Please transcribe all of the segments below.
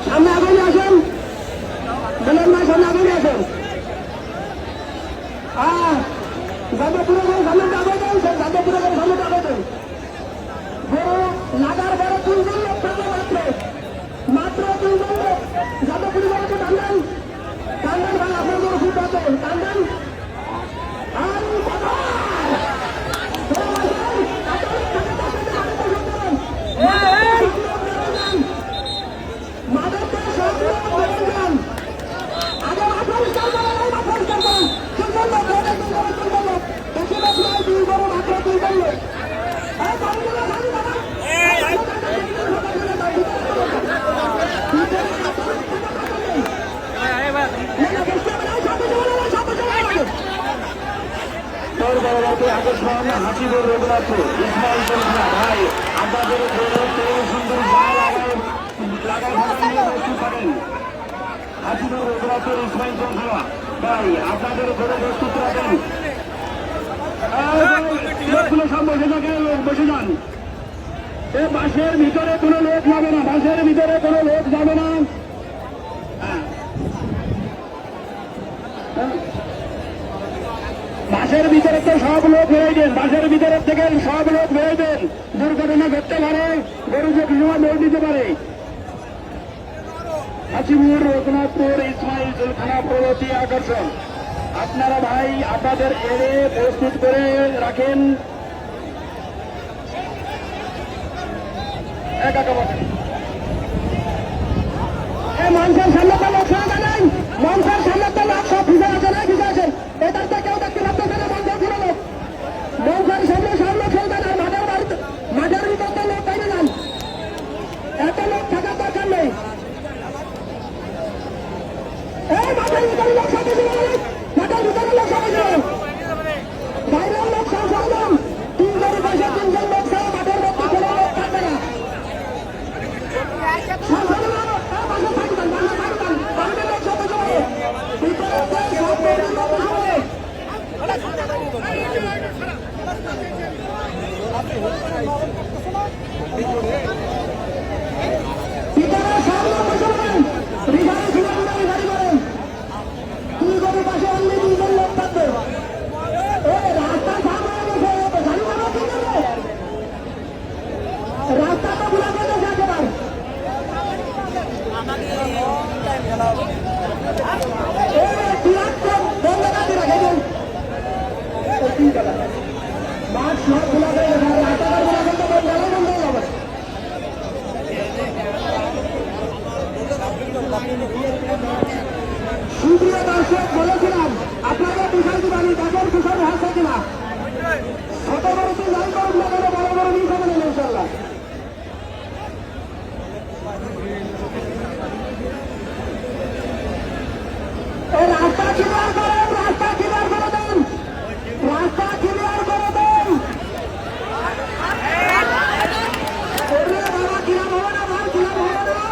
সামনে আগুন আসেন, বেলেন ভাই সামনে আগুন আসেন। যাদবপুরে সামনে আবেদন, যাদবপুরে সামনে আবেদন। লাগার বড় 3 জন লোক থাকবে, মাত্র 3 জন লোক। যাদবপুরে বড় টান্ডান টান্ডান ভাই আপনার বড় ফুট আছে টান্ডান। আকর্ষণ হাসিবুর রঘুনাথ ইসমাইল ভাই আপনাদের সুন্দর থাকেন। হাসিবুর রঘুনাথের ইসমাইল ভাই আপনাদের ঘরে প্রস্তুত রাখেন। বসে যান, এ বাসের ভিতরে কোনো লোক যাবে না, বাসের ভিতরে কোনো লোক যাবে না। বাসের ভিতরে তো সব লোক বেরোয় দেন, বাসের ভিতরের থেকে সব লোক বেরোয় দেন। দুর্ঘটনা ঘটতে পারে, গরু যে সময় দৌড় দিতে পারে। হাসিবুর রঘুনাথপুর ইসমাইল জুলখানা প্রগতি আকর্ষণ আপনারা ভাই আপনাদের এড়ে প্রস্তুত করে রাখেন। মানুষের সামনে তো লোক সঙ্গে নাই, মানুষের সামনে তো লোক সব ভিজে আছে না, ভিজে আছে। এটার তো কেউ দেখতে পাচ্ছে না, মানুষের ছিল লোক, মানুষের সামনে সব লোক সঙ্গে নাই। মাঠের ভিতর তো লোক বাইরে যান, এত লোক থাকার দরকার নেই। এই মাঠের ভিতরে লোক সঙ্গে ছিল, মাঠের ভিতরে লোক সঙ্গে ছিল, বাইরের লোক সব সঙ্গে 3 জনের পাশে 3 জন লোক ছাড়া মাঠের মধ্যে কোনো লোক থাকবে না। রাস্তা তো খোলা করে একেবারে সুপ্রিয় দর্শক বলেছিলাম আপনারা তুষার দিবানি তাদের তুষার ভাষা কিনা ছোট বড় তো যাই করুন না কেন, বড় বড় নিয়ে যাবেন ইনশাল্লাহ। রাস্তা ক্লিয়ার করেন, রাস্তা ক্লিয়ার করে দেন, রাস্তা ক্লিয়ার করে দেন। বাবা কিরাম হবে না, ভাই কিরাম হবে না।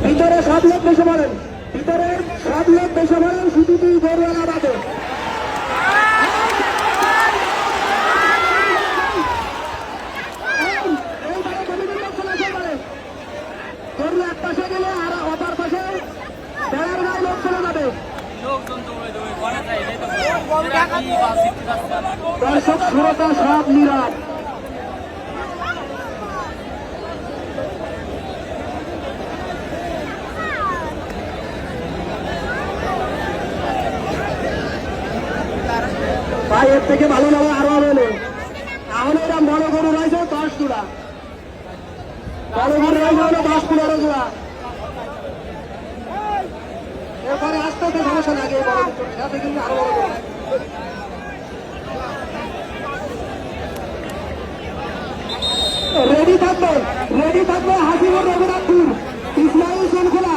ভিতরে সব লোক বসে পড়েন, ভিতরে সব লোক বসে পড়েন, শুধু তুই গরুওয়ালা বাদে। গরু এক পাশে গেলে আর অপর পাশে বেড়ার গায়ে লোক চলে যাবে। দর্শক শ্রোতা সব নীরব। ভাই এর থেকে ভালো লাগে আরো হবে, এখন এরকম বড় গরু রয়েছে 10 জোড়া, বড় গরু এই হলো 10-15 জোড়া। এরপরে আস্তে আস্তে সমস্যা লাগে সাথে কিন্তু আরো বড় জোড়া। রেডি থাকবে হাসিবুর রঘুনাথপুর ইসমাইল শৃঙ্খলা।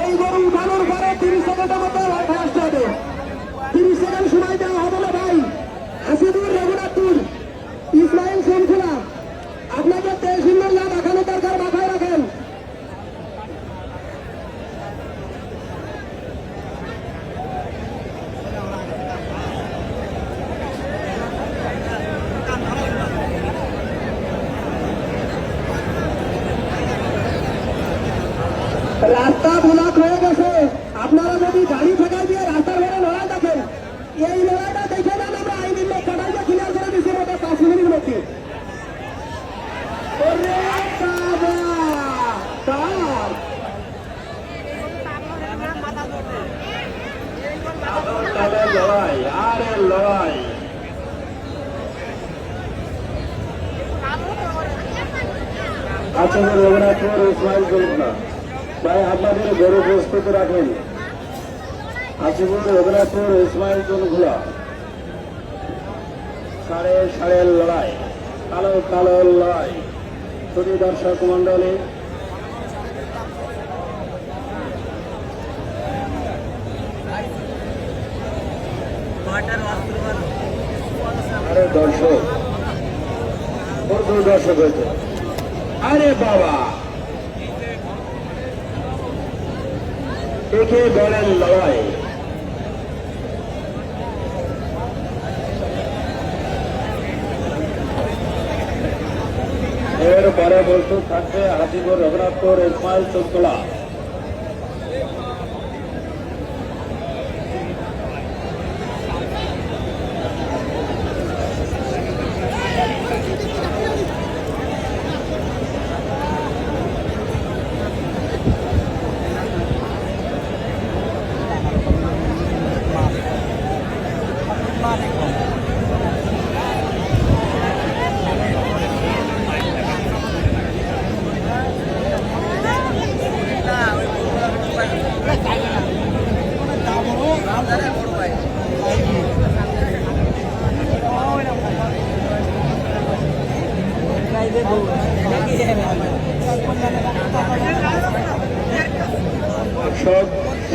এই গরু উঠানোর পরে 30 সেকেন্ডের মধ্যে আসতে হবে। 30 সেকেন্ড সময় দেওয়া হবে না ভাই। হাসিবুর রঘুনাথপুর ইসমাইল শৃঙ্খলা, আপনাকে তেল সুন্দর যা দেখানো দরকার মাথায় রাখেন। রাস্তা ব্লক হয়ে গেছে। আপনারা যদি গাড়ি ঠেকাই দিয়ে রাস্তার ঘরে লড়াই দেখেন, এই লড়াইটা দেখে নেন। আমরা আইন কটাইটা ক্লিয়ার করে দিচ্ছি মতো 5 মিনিটের মধ্যে। লড়াই আরে লড়াই আচ্ছা রঘুনাথপুর ইসমাইল জলুকনা ভাই আপনাদের গরু প্রস্তুত রাখেন। হাসিপুর রঘুনাথপুর ইসমাইল জলুকলা সাড়ে লড়াই কালো লড়াই। শুধু দর্শক মন্ডলী আরে দর্শক প্রচুর দর্শক হয়েছে। আরে বাবা একে বলেন লড়াই। এরপরে প্রস্তুত থাকবে হাসিপুর রঘুনাথপুর ইসমাইল শৃঙ্খলা।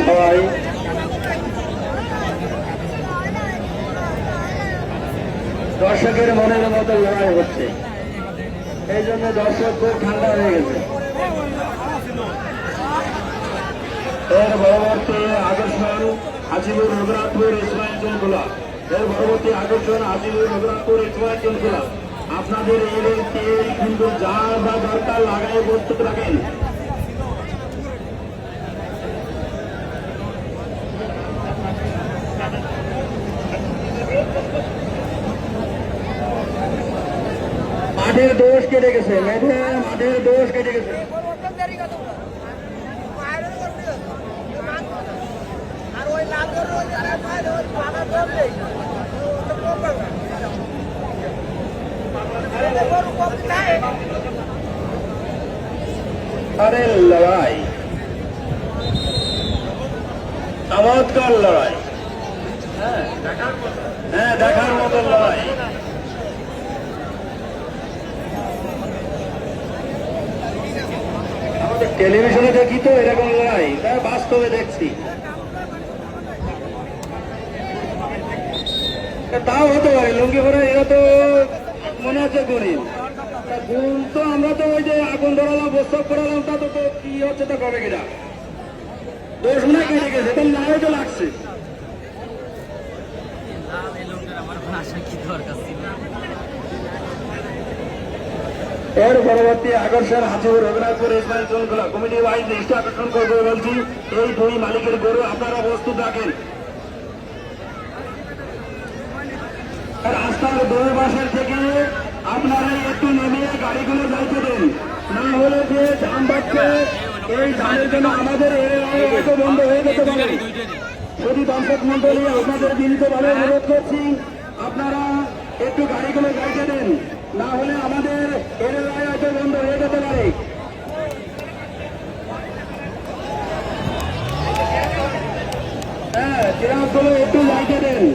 সবাই দর্শকের মনের মতো লড়াই হচ্ছে, এই জন্য দর্শক খুব ঠান্ডা হয়ে গেছে। এর পরবর্তী আকর্ষণ হাসিপুর রঘুনাথপুর ইসমাইল জলখোলা। এর পরবর্তী আকর্ষণ হাসিপুর রঘুনাথপুর ইসমাইল জলখোলা। আপনাদের এই কিন্তু যা যা দরকার লাগাই প্রস্তুত রাখেন। মাঠের দোষ কেটে গেছে, মাঠের দোষ কেটে গেছে। আরে লড়াই, চমৎকার লড়াই, হ্যাঁ দেখার মতো লড়াই। আমাদের টেলিভিশনে দেখি তো এরকম লড়াই, বাস্তবে দেখছি। তাও হতে পারে লুঙ্গি ভরে, এরা তো মনে হচ্ছে গরিব। গুণ তো আমরা তো ওই যে আগুন ধরালাম, বস্ত্র করালাম, তা তো কি হচ্ছে তা কবে কিনা দোষ মনে কেটে গেছে, তার নাও তো লাগছে। এর পরবর্তী আকর্ষণ হাসিপুর রঘুনাথপুর ইসমাইল জলখোলা। কমিটি ওয়াইজ দৃষ্টি আকর্ষণ করবে বলছি, এই দুই মালিকের গরু আপনারা প্রস্তুত রাখেন। রাস্তার দুই পাশের থেকে আপনারা একটু নেমে গাড়িগুলো যাইতে দেন, না হলে যে জাম বাড়ছে এই জামের জন্য আমাদের এত বন্ধ হয়ে যেতে পারে। যদি দর্শক মন্ডলী আপনাদের বিনীতভাবে অনুরোধ করছি, আপনারা একটু গাড়িগুলো যাইতে দেন, না হলে আমাদের এর রায় হয়তো বন্ধ হয়ে যেতে পারে। যাইতে দেন।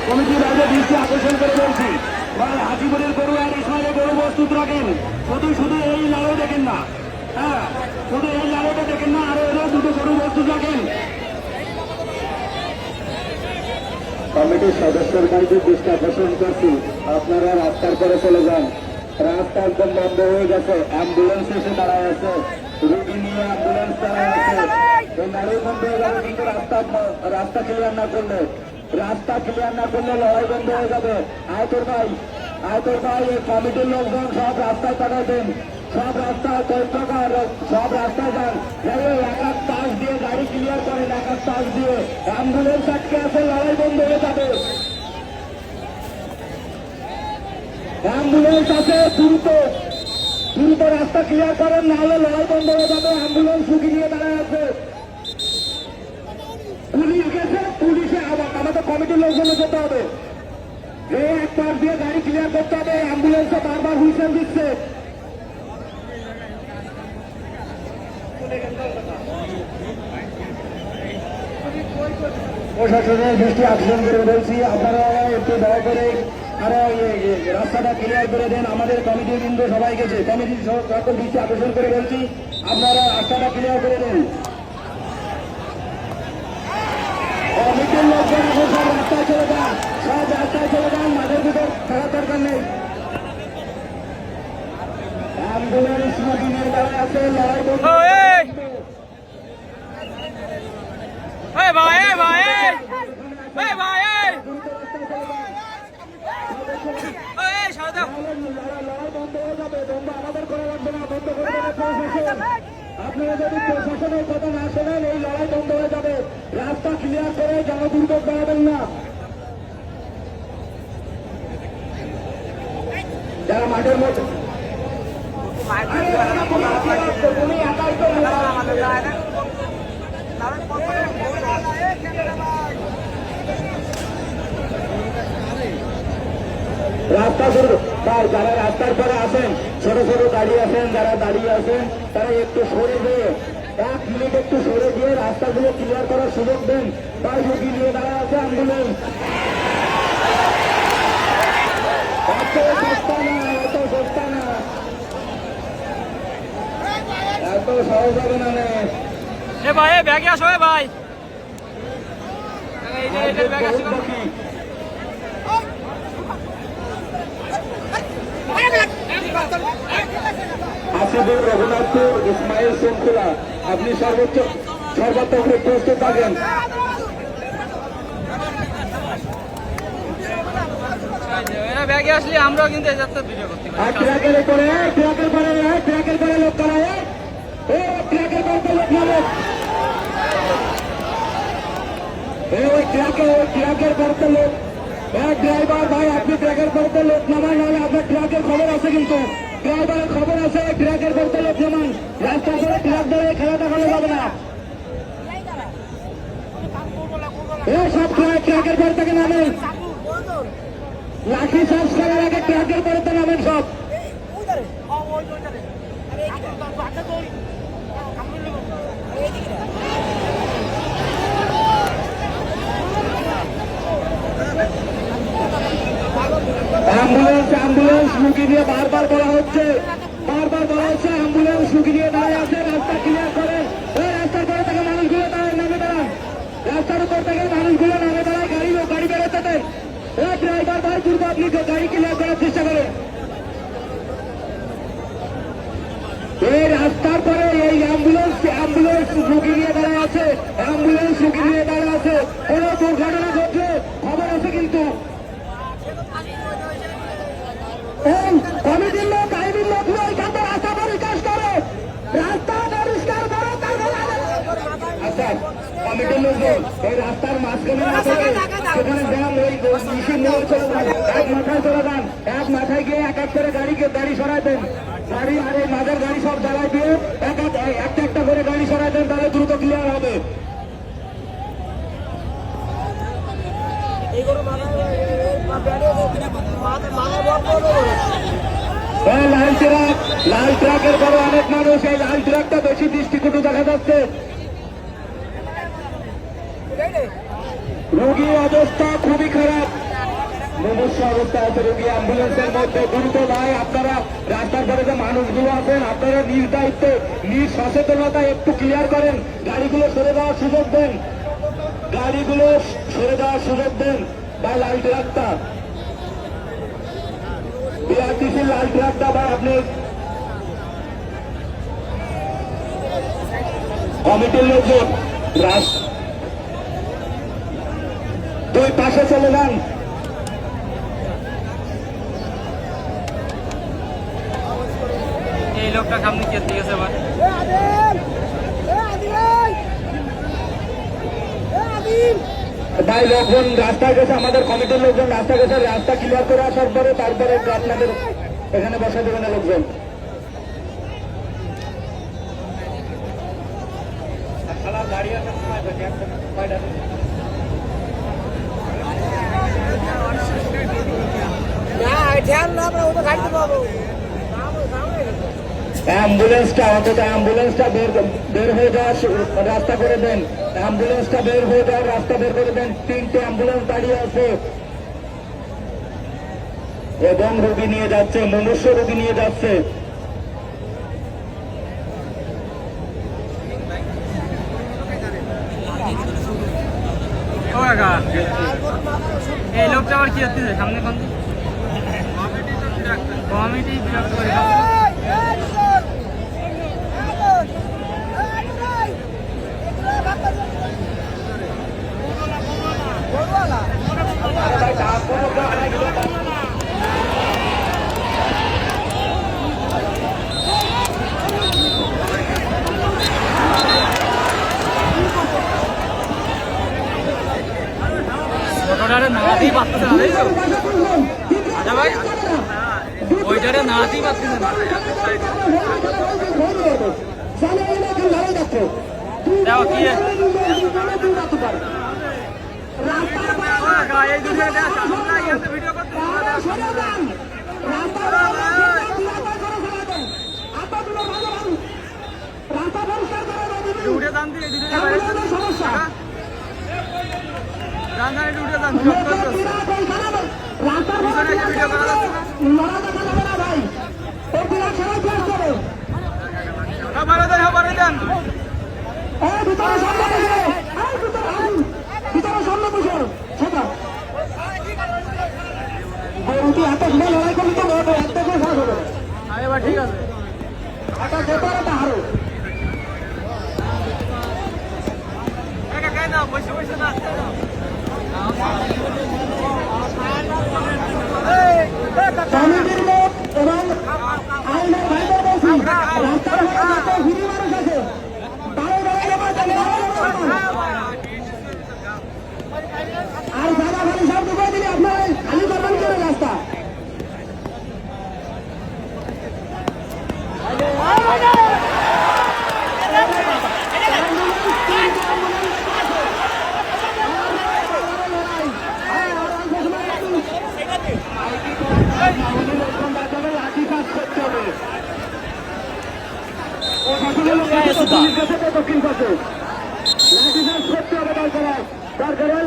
কমিটির আগে দৃষ্টি আকর্ষণ করে বলছি, হাজিপুরের গরু আর ইসমাইলের গরু প্রস্তুত রাখেন। শুধু এই লড়াই দেখেন না, হ্যাঁ শুধু এই লড়াইটা দেখেন না, আরো এরও দুটো গরু প্রস্তুত রাখেন। কমিটির সদস্যের কাছে দৃষ্টি আকর্ষণ করছি, আপনারা রাস্তার পরে চলে যান। রাস্তা একদম বন্ধ হয়ে গেছে, অ্যাম্বুলেন্স এসে দাঁড়ায় আছে, রুগী নিয়ে অ্যাম্বুলেন্স দাঁড়ায় আছে। এই লড়াই বন্ধ হয়ে যাবে, কিন্তু রাস্তা ক্লিয়ার না করলে লড়াই বন্ধ হয়ে যাবে। আয়তর ভাই এই কমিটির লোকজন সব রাস্তায় পাঠাবেন, সব রাস্তায় কৌশকার সব রাস্তায় যান। এক এক তাস দিয়ে গাড়ি ক্লিয়ার করেন, এক এক তাস দিয়ে অ্যাম্বুলেন্স আটকে আছে, লড়াই বন্ধ হয়ে যাবে। অ্যাম্বুলেন্স আছে, দ্রুত রাস্তা ক্লিয়ার করেন, নাহলে লড়াই বন্ধ হয়ে যাবে। অ্যাম্বুলেন্স রুগী নিয়ে দাঁড়ায় আছে, পুলিশ গেছে, পুলিশে আমাদের কমিটির লোকজনে যেতে হবে। এক পাশ দিয়ে গাড়ি ক্লিয়ার করতে হবে, অ্যাম্বুলেন্সে বারবার হুইসেল দিচ্ছে। প্রশাসনের দৃষ্টি আকর্ষণ করে বলছি, আপনারা একটু দয়া করে আরো রাস্তাটা ক্লিয়ার করে দেন। আমাদের কমিটির বৃন্দ সবাই গেছে, কমিটির সকল দৃষ্টি আকর্ষণ করে বলছি, আপনারা রাস্তাটা ক্লিয়ার করে দেন। কমিটির লোকজন এখন সব রাস্তায় চলে যান, মাঠের ভিতর থাকার দরকার নেই। অ্যাম্বুলেন্স রুগী নিয়ে দাঁড়ায় আছে, লড়াই বন্ধ। আপনারা যদি প্রশাসনের কথা না শোনেন, এই লড়াই বন্ধ হয়ে যাবে। রাস্তা ক্লিয়ার করে জনদুর্ভোগ বাড়াবেন না। যারা মাঠের মধ্যে রাস্তা যারা রাস্তার পরে আসেন, ছোট গাড়ি আছেন, যারা দাঁড়িয়ে আছেন, তারা একটু সরে দিয়ে 1 মিনিট একটু সরে দিয়ে রাস্তাগুলো ক্লিয়ার করার সুযোগ দেন। বা রুগী নিয়ে দাঁড়ায় আছে অ্যাম্বুলেন্স। এত সস্তা না, এত সহজ হবে না। ভাই ব্যাগে আসো ভাই, আসিফুর রঘুনাথপুর ইসমাইল শৃঙ্খলা, আপনি সর্বাত্মক প্রস্তুত থাকেন। ব্যাগে আসলে আমরাও কিন্তু ভিডিও করতে পারি। ট্র্যাকের পরে লোক দাঁড়ায়, ট্র্যাকের পরে লোক নামে, ট্র্যাকের পরতে লোক। ড্রাইভার ভাই, আপনি ট্র্যাকের পরতে লোক নামান, নাহলে আপনার ট্র্যাকের খবর আছে, কিন্তু ড্রাইভারের খবর আছে, ট্র্যাকের পরতে লোক নামান। রাস্তা করে ট্র্যাক ধরে খেলা দেখানো যাবে না। সব ট্র্যাকের পর থেকে নামেন, লাঠি চার্জ করার আগে ট্র্যাকের পরতে নামেন সব। অ্যাম্বুলেন্স রুগী দিয়ে বারবার বলা হচ্ছে, অ্যাম্বুলেন্স রুগী দিয়ে দাঁড়িয়ে আছে, রাস্তা ক্লিয়ার করে। রাস্তার পরে থেকে মানুষগুলো নামে দাঁড়ান, রাস্তার উপর থেকে মানুষগুলো নামে দাঁড়ায়, গাড়ি বেরোতে দেন। ড্রাইভার ভাই, দ্রুত আপনি গাড়ি ক্লিয়ার করার চেষ্টা করেন। এই রাস্তার পরে এই অ্যাম্বুলেন্স রুগী নিয়ে দাঁড়ায় আছে, কোন দুর্ঘটনা ঘটলে খবর আছে কিন্তু। কমিটির লোক, আইনের লোক এখান থেকে রাস্তা পরিষ্কার করো, রাস্তা পরিষ্কার করো। আচ্ছা, কমিটির কমিটির লোকজন এই রাস্তার মাঝখানে না থেকে সেখানে জ্যাম ওই মিশিং নিয়ে চলে যান, এক মাথায় চলে যান, এক মাথায় গিয়ে এক এক করে গাড়ি সরাই দেন, গাড়ি আর এই মাঝের গাড়ি সব জ্বালাই দিয়ে একটা একটা করে গাড়ি সরাই দেন, তাহলে দ্রুত ক্লিয়ার হবে। লাল ট্রাকের পরে অনেক মানুষ, এই লাল ট্রাকটা বেশি দৃষ্টিকটু দেখা যাচ্ছে। রোগীর অবস্থা খুবই খারাপ, মুমূর্ষু অবস্থা আছে রোগী, অ্যাম্বুলেন্সের মধ্যে দ্রুত ভাই আপনারা রাস্তার পরে যে মানুষগুলো আছেন আপনারা নিজ দায়িত্বে নিজ সচেতনতা একটু ক্লিয়ার করেন, গাড়িগুলো সরে দেওয়ার সুযোগ দেন, গাড়িগুলো সরে দেওয়ার সুযোগ দেন। বা লাল ট্রাকটা বিআরটিসির লাল ট্রাকটা বা আপনি কমিটির লোকজন দুই পাশে চলে যান। এই লোকটা সামনে কে ঠিক আছে আবার ভাই লোকজন রাস্তায় গেছে, আমাদের কমিটির লোকজন রাস্তায় গেছে, রাস্তা ক্লিয়ার করে আসার পরে তারপরে আপনাদের এখানে বসা দেবেন লোকজন। অ্যাম্বুলেন্সটা অন্তত অ্যাম্বুলেন্সটা বের হয়ে যাওয়ার রাস্তা করে দেন, অ্যাম্বুলেন্সটা বের হয়ে যাওয়ার রাস্তা বের করে দেন। 3টে অ্যাম্বুলেন্স দাঁড়িয়ে আছে এবং রোগী নিয়ে যাচ্ছে, মুমূর্ষু রোগী নিয়ে যাচ্ছে। এই লোকটা আবার কি হচ্ছে সামনে কোন কমিটি বিরক্ত করে নাড়াতেই পারতেছে না, তাই তো? আচ্ছা ভাই ওইটারে নাড়াতেই পারতেছে না। দেখো কি ভিডিও করতে উঠে দাম দিয়ে সমস্যা উঠে দাম ভিডিও করা যাচ্ছে না, ভালো দেন ভালো দেন এবার ঠিক আছে না বসে বসে না কমিটির লোক এবং আইনের ভাইদের বলছি রাস্তার হিরি মানুষ আছে আর দাদা ভাই সব ঢুকিয়ে দিলে আপনারা খালি করবেন কেন রাস্তা?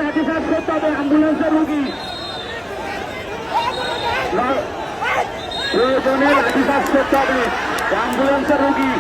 লাঠিচার্জ করতে হবে অ্যাম্বুলেন্সের রোগী, প্রয়োজনে লাঠিচার্জ করতে হবে অ্যাম্বুলেন্সের রোগী।